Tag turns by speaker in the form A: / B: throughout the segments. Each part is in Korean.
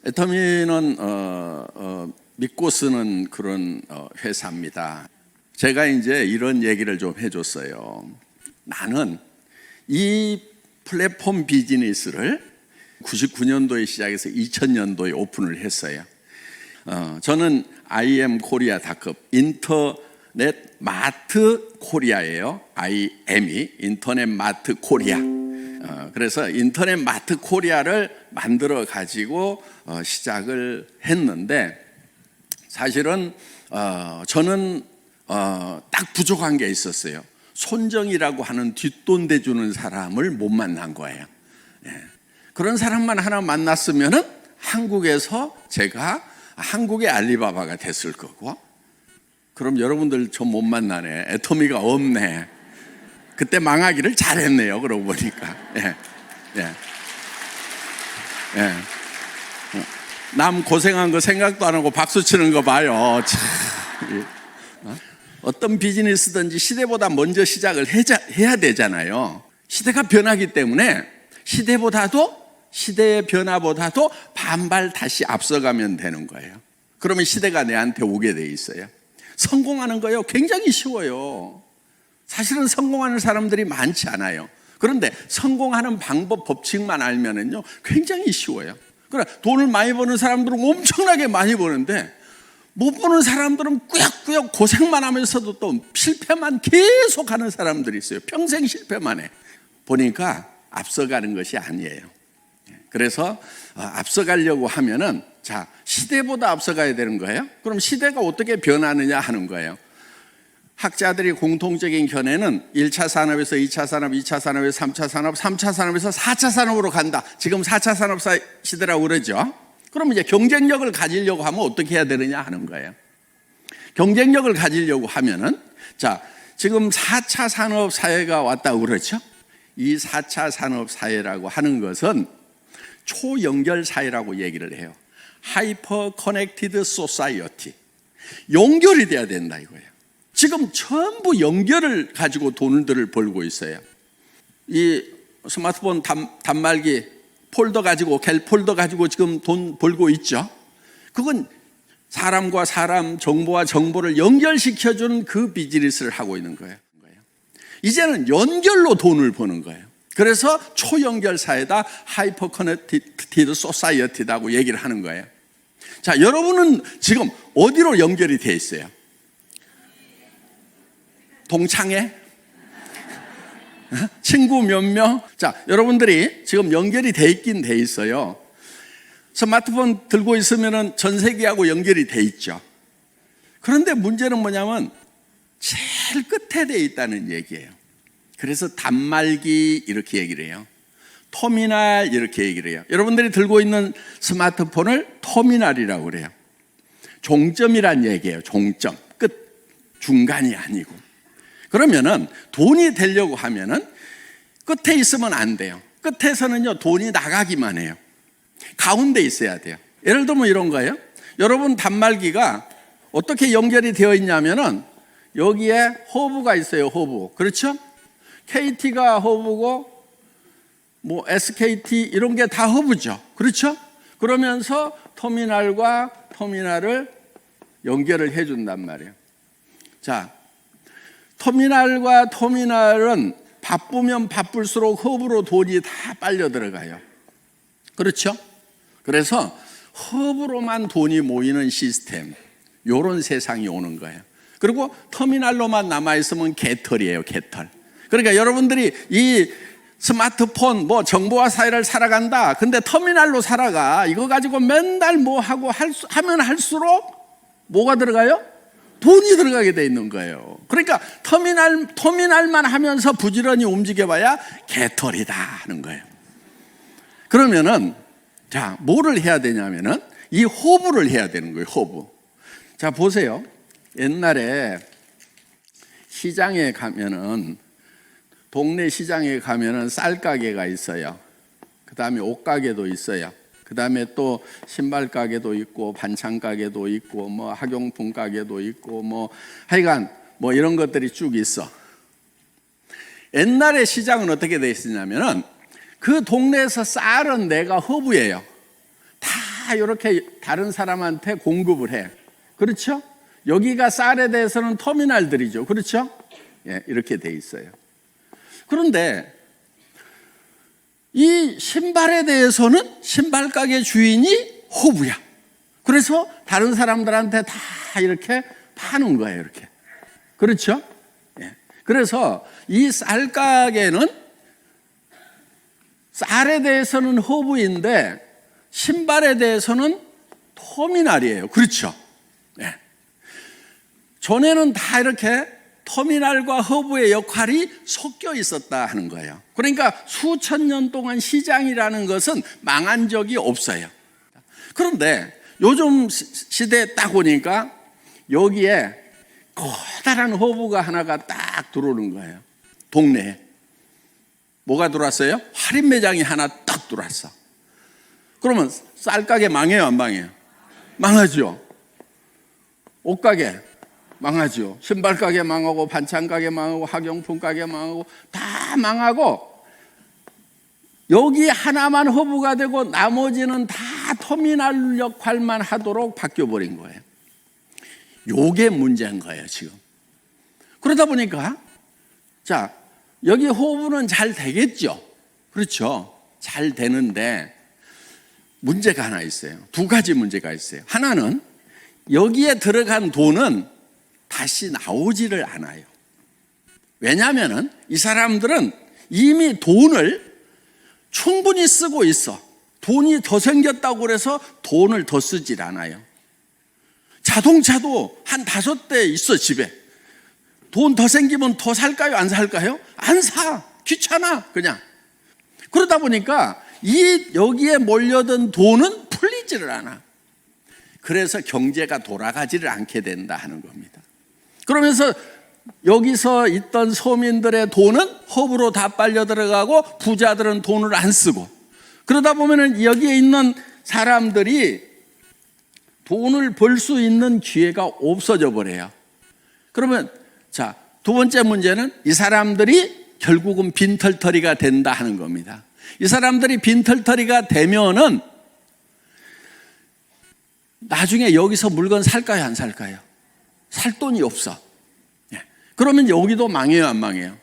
A: 애터미는 믿고 쓰는 그런 회사입니다. 제가 이제 이런 얘기를 좀 해줬어요. 나는 이 플랫폼 비즈니스를 99년도에 시작해서 2000년도에 오픈을 했어요. 저는 IM코리아.com 인터넷 마트 코리아예요. IM이 인터넷 마트 코리아. 그래서 인터넷 마트 코리아를 만들어 가지고 시작을 했는데, 사실은 저는 딱 부족한 게 있었어요. 손정이라고 하는 뒷돈 대주는 사람을 못 만난 거예요. 그런 사람만 하나 만났으면은 한국에서 제가 한국의 알리바바가 됐을 거고, 그럼 여러분들 저 못 만나네, 애터미가 없네, 그때 망하기를 잘했네요. 그러고 보니까. 남 고생한 거 생각도 안 하고 박수 치는 거 봐요. 참. 어떤 비즈니스든지 시대보다 먼저 시작을 해야 되잖아요. 시대가 변하기 때문에 시대의 변화보다도 반발 다시 앞서가면 되는 거예요. 그러면 시대가 내한테 오게 돼 있어요. 성공하는 거요 굉장히 쉬워요. 사실은 성공하는 사람들이 많지 않아요. 그런데 성공하는 방법, 법칙만 알면은요 굉장히 쉬워요. 그러나 돈을 많이 버는 사람들은 엄청나게 많이 버는데, 못 버는 사람들은 꾸역꾸역 고생만 하면서도 또 실패만 계속 하는 사람들이 있어요. 평생 실패만 해. 보니까 앞서가는 것이 아니에요. 그래서 앞서가려고 하면은, 자, 시대보다 앞서가야 되는 거예요. 그럼 시대가 어떻게 변하느냐 하는 거예요. 학자들이 공통적인 견해는 1차 산업에서 2차 산업, 2차 산업에서 3차 산업, 3차 산업에서 4차 산업으로 간다. 지금 4차 산업 시대라고 그러죠. 그럼 이제 경쟁력을 가지려고 하면 어떻게 해야 되느냐 하는 거예요. 경쟁력을 가지려고 하면은, 자, 지금 4차 산업 사회가 왔다고 그러죠. 이 4차 산업 사회라고 하는 것은 초연결 사회라고 얘기를 해요. 하이퍼 커넥티드 소사이어티. 연결이 돼야 된다 이거예요. 지금 전부 연결을 가지고 돈들을 벌고 있어요. 이 스마트폰 단말기 폴더 가지고, 갤 폴더 가지고 지금 돈 벌고 있죠. 그건 사람과 사람, 정보와 정보를 연결시켜주는 그 비즈니스를 하고 있는 거예요. 이제는 연결로 돈을 버는 거예요. 그래서 초연결 사회다, 하이퍼 커넥티드 소사이어티라고 얘기를 하는 거예요. 자, 여러분은 지금 어디로 연결이 돼 있어요? 동창회? 친구 몇 명? 자, 여러분들이 지금 연결이 돼 있긴 돼 있어요. 스마트폰 들고 있으면 전 세계하고 연결이 돼 있죠. 그런데 문제는 뭐냐면 제일 끝에 돼 있다는 얘기예요. 그래서 단말기 이렇게 얘기를 해요. 터미널 이렇게 얘기를 해요. 여러분들이 들고 있는 스마트폰을 터미널이라고 그래요. 종점이란 얘기예요. 종점, 끝, 중간이 아니고. 그러면은 돈이 되려고 하면은 끝에 있으면 안 돼요. 끝에서는요 돈이 나가기만 해요. 가운데 있어야 돼요. 예를 들면 이런 거예요. 여러분 단말기가 어떻게 연결이 되어 있냐면은 여기에 허브가 있어요. 허브. 그렇죠? KT가 허브고 뭐 SKT 이런 게 다 허브죠. 그렇죠? 그러면서 터미널과 터미널을 연결을 해준단 말이에요. 자, 터미널과 터미널은 바쁘면 바쁠수록 허브로 돈이 다 빨려 들어가요. 그렇죠? 그래서 허브로만 돈이 모이는 시스템, 이런 세상이 오는 거예요. 그리고 터미널로만 남아있으면 개털이에요. 개털. 그러니까 여러분들이 이 스마트폰 뭐 정보화 사회를 살아간다, 근데 터미널로 살아가, 이거 가지고 맨날 뭐 하고 하면 할수록 뭐가 들어가요? 돈이 들어가게 돼 있는 거예요. 그러니까 터미널만 하면서 부지런히 움직여봐야 개털이다 하는 거예요. 그러면은, 자, 뭐를 해야 되냐면은 이 허브를 해야 되는 거예요. 허브. 자, 보세요. 옛날에 시장에 가면은, 동네 시장에 가면은 쌀 가게가 있어요. 그 다음에 옷 가게도 있어요. 그 다음에 또 신발 가게도 있고, 반찬 가게도 있고, 뭐 학용품 가게도 있고, 뭐 하여간 뭐 이런 것들이 쭉 있어. 옛날에 시장은 어떻게 돼 있었냐면은 그 동네에서 쌀은 내가 허브예요. 다 이렇게 다른 사람한테 공급을 해. 그렇죠? 여기가 쌀에 대해서는 터미널들이죠. 그렇죠? 예, 이렇게 돼 있어요. 그런데 이 신발에 대해서는 신발 가게 주인이 호부야. 그래서 다른 사람들한테 다 이렇게 파는 거예요. 이렇게. 그렇죠? 예. 그래서 이 쌀 가게는 쌀에 대해서는 허브인데 신발에 대해서는 터미널이에요. 그렇죠? 예. 전에는 다 이렇게 터미널과 허브의 역할이 섞여 있었다 하는 거예요. 그러니까 수천 년 동안 시장이라는 것은 망한 적이 없어요. 그런데 요즘 시대에 딱 오니까 여기에 커다란 허브가 하나가 딱 들어오는 거예요. 동네에. 뭐가 들어왔어요? 할인 매장이 하나 딱 들어왔어. 그러면 쌀가게 망해요, 안 망해요? 망하죠. 옷가게 망하죠. 신발가게 망하고 반찬가게 망하고 학용품가게 망하고 다 망하고 여기 하나만 허브가 되고 나머지는 다 터미널 역할만 하도록 바뀌어버린 거예요. 요게 문제인 거예요, 지금. 그러다 보니까 자, 여기 허브는 잘 되겠죠. 그렇죠. 잘 되는데 문제가 하나 있어요. 두 가지 문제가 있어요. 하나는 여기에 들어간 돈은 다시 나오지를 않아요. 왜냐하면 이 사람들은 이미 돈을 충분히 쓰고 있어. 돈이 더 생겼다고 그래서 돈을 더 쓰질 않아요. 자동차도 한 5대 있어, 집에. 돈 더 생기면 더 살까요? 안 살까요? 안 사. 귀찮아, 그냥. 그러다 보니까 여기에 몰려든 돈은 풀리지를 않아. 그래서 경제가 돌아가지를 않게 된다 하는 겁니다. 그러면서 여기서 있던 서민들의 돈은 허브로 다 빨려 들어가고 부자들은 돈을 안 쓰고 그러다 보면은 여기에 있는 사람들이 돈을 벌 수 있는 기회가 없어져 버려요. 그러면 자, 두 번째 문제는 이 사람들이 결국은 빈털터리가 된다 하는 겁니다. 이 사람들이 빈털터리가 되면은 나중에 여기서 물건 살까요, 안 살까요? 살 돈이 없어. 그러면 여기도 망해요, 안 망해요?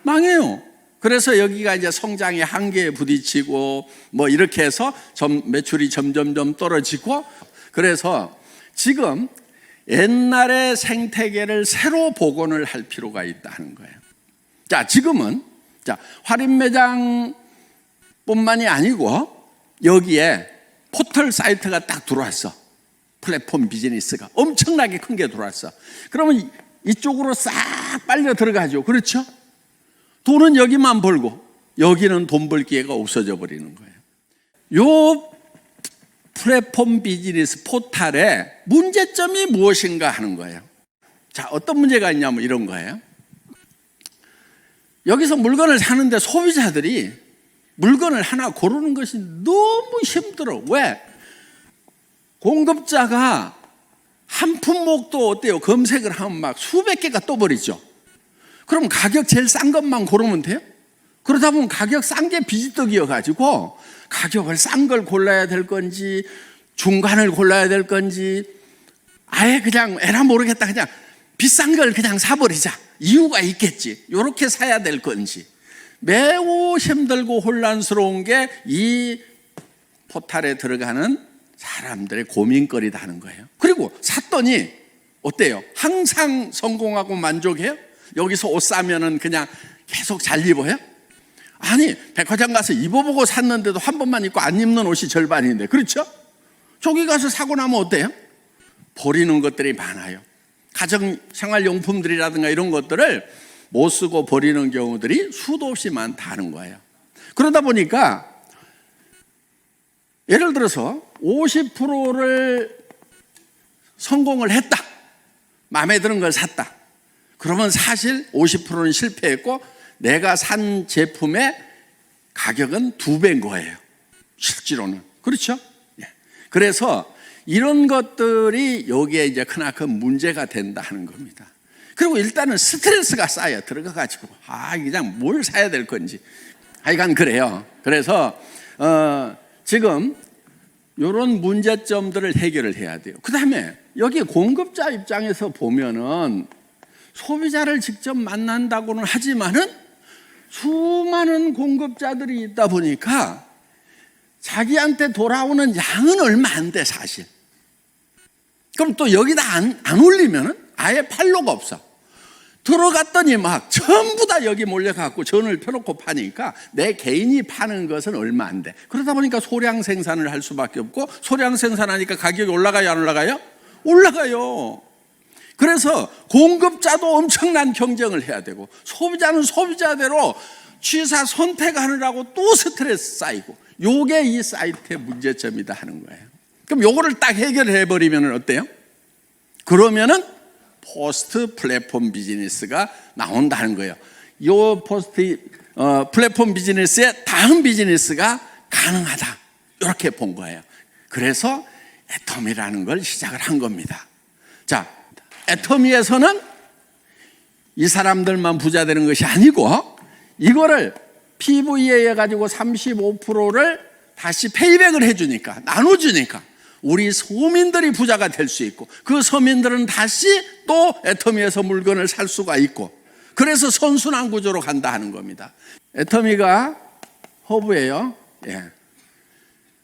A: 망해요. 그래서 여기가 이제 성장의 한계에 부딪히고 뭐 이렇게 해서 매출이 점점점 떨어지고 그래서 지금 옛날의 생태계를 새로 복원을 할 필요가 있다는 거예요. 자, 지금은 할인 매장뿐만이 아니고 여기에 포털 사이트가 딱 들어왔어. 플랫폼 비즈니스가 엄청나게 큰 게 들어왔어. 그러면 이쪽으로 싹 빨려 들어가죠. 그렇죠? 돈은 여기만 벌고 여기는 돈 벌 기회가 없어져 버리는 거예요. 요 플랫폼 비즈니스 포탈의 문제점이 무엇인가 하는 거예요. 자, 어떤 문제가 있냐면 이런 거예요. 여기서 물건을 사는데 소비자들이 물건을 하나 고르는 것이 너무 힘들어. 왜? 공급자가 한 품목도 어때요? 검색을 하면 막 수백 개가 떠버리죠. 그럼 가격 제일 싼 것만 고르면 돼요? 그러다 보면 가격 싼 게 비지떡이어가지고 가격을 싼 걸 골라야 될 건지 중간을 골라야 될 건지 아예 그냥 에라 모르겠다 그냥 비싼 걸 그냥 사버리자. 이유가 있겠지. 이렇게 사야 될 건지 매우 힘들고 혼란스러운 게 이 포탈에 들어가는 사람들의 고민거리다 하는 거예요. 그리고 샀더니 어때요? 항상 성공하고 만족해요? 여기서 옷 사면은 그냥 계속 잘 입어요? 아니, 백화점 가서 입어보고 샀는데도 한 번만 입고 안 입는 옷이 절반인데, 그렇죠? 저기 가서 사고 나면 어때요? 버리는 것들이 많아요. 가정생활용품들이라든가 이런 것들을 못 쓰고 버리는 경우들이 수도 없이 많다는 거예요. 그러다 보니까 예를 들어서 50%를 성공을 했다. 마음에 드는 걸 샀다. 그러면 사실 50%는 실패했고 내가 산 제품의 가격은 2배인 거예요. 실제로는. 그렇죠? 그래서 이런 것들이 여기에 이제 크나큰 문제가 된다 하는 겁니다. 그리고 일단은 스트레스가 쌓여 들어가가지고 그냥 뭘 사야 될 건지 하여간 그래요. 그래서 지금 이런 문제점들을 해결을 해야 돼요. 그 다음에 여기 공급자 입장에서 보면은 소비자를 직접 만난다고는 하지만은 수많은 공급자들이 있다 보니까 자기한테 돌아오는 양은 얼마 안 돼, 사실. 그럼 또 여기다 안 올리면은 아예 팔로가 없어. 들어갔더니 막 전부 다 여기 몰려갖고 전을 펴놓고 파니까 내 개인이 파는 것은 얼마 안 돼. 그러다 보니까 소량 생산을 할 수밖에 없고, 소량 생산하니까 가격이 올라가요, 안 올라가요? 올라가요. 그래서 공급자도 엄청난 경쟁을 해야 되고, 소비자는 소비자대로 취사 선택하느라고 또 스트레스 쌓이고, 요게 이 사이트의 문제점이다 하는 거예요. 그럼 요거를 딱 해결해 버리면 어때요? 그러면은 포스트 플랫폼 비즈니스가 나온다는 거예요. 요 포스트 플랫폼 비즈니스의 다음 비즈니스가 가능하다, 이렇게 본 거예요. 그래서 애터미라는 걸 시작을 한 겁니다. 자, 애터미에서는 이 사람들만 부자 되는 것이 아니고, 이거를 PV에 해가지고 35%를 다시 페이백을 해주니까, 나눠주니까 우리 서민들이 부자가 될 수 있고, 그 서민들은 다시 또 애터미에서 물건을 살 수가 있고, 그래서 선순환 구조로 간다 하는 겁니다. 애터미가 허브예요. 예.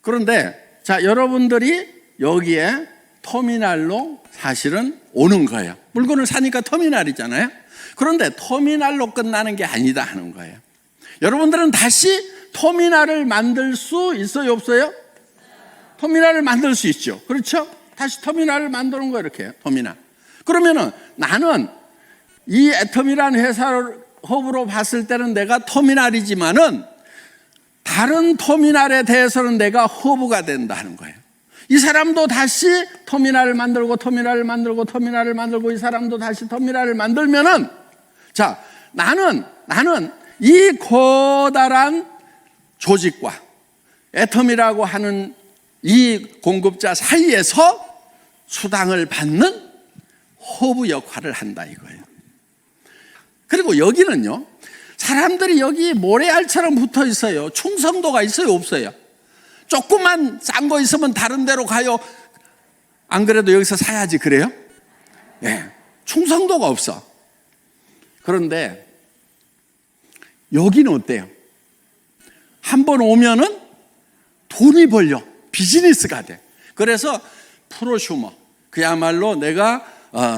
A: 그런데 자, 여러분들이 여기에 터미널로 사실은 오는 거예요. 물건을 사니까 터미널이잖아요. 그런데 터미널로 끝나는 게 아니다 하는 거예요. 여러분들은 다시 터미널을 만들 수 있어요, 없어요? 터미널을 만들 수 있죠. 그렇죠? 다시 터미널을 만드는 거예요, 이렇게. 터미널. 그러면은 나는 이 애터미라는 회사를 허브로 봤을 때는 내가 터미널이지만은 다른 터미널에 대해서는 내가 허브가 된다는 거예요. 이 사람도 다시 터미널을 만들고 터미널을 만들고 터미널을 만들고, 이 사람도 다시 터미널을 만들면은, 자, 나는 이 커다란 조직과 애터미라고 하는 이 공급자 사이에서 수당을 받는 허브 역할을 한다 이거예요. 그리고 여기는요, 사람들이 여기 모래알처럼 붙어 있어요. 충성도가 있어요, 없어요? 조금만 싼 거 있으면 다른 데로 가요. 안 그래도 여기서 사야지, 그래요? 네, 충성도가 없어. 그런데 여기는 어때요? 한번 오면은 돈이 벌려, 비즈니스가 돼. 그래서 프로슈머, 그야말로 내가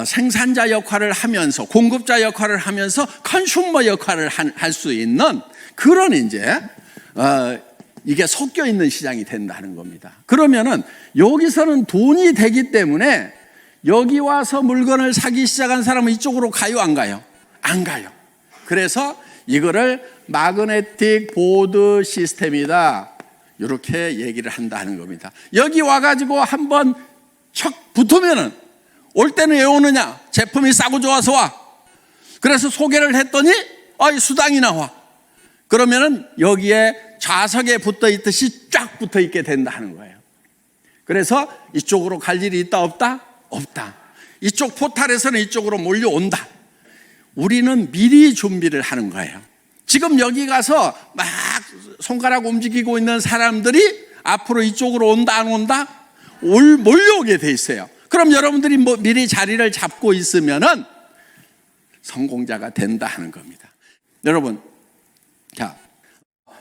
A: 생산자 역할을 하면서, 공급자 역할을 하면서 컨슈머 역할을 할 수 있는 그런 이제 이게 섞여 있는 시장이 된다는 겁니다. 그러면은 여기서는 돈이 되기 때문에 여기 와서 물건을 사기 시작한 사람은 이쪽으로 가요, 안 가요? 안 가요. 그래서 이거를 마그네틱 보드 시스템이다, 이렇게 얘기를 한다는 겁니다. 여기 와가지고 한번 척 붙으면은, 올 때는 왜 오느냐? 제품이 싸고 좋아서 와. 그래서 소개를 했더니 이 수당이 나와. 그러면은 여기에 좌석에 붙어 있듯이 쫙 붙어 있게 된다는 거예요. 그래서 이쪽으로 갈 일이 있다, 없다? 없다. 이쪽 포탈에서는 이쪽으로 몰려온다. 우리는 미리 준비를 하는 거예요. 지금 여기 가서 막 손가락 움직이고 있는 사람들이 앞으로 이쪽으로 온다, 안 온다? 몰려오게 돼 있어요. 그럼 여러분들이 미리 자리를 잡고 있으면은 성공자가 된다 하는 겁니다. 여러분, 자,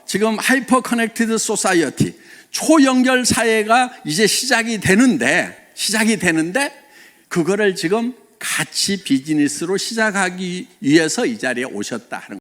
A: 지금 하이퍼 커넥티드 소사이어티, 초연결 사회가 이제 시작이 되는데 그거를 지금 같이 비즈니스로 시작하기 위해서 이 자리에 오셨다 하는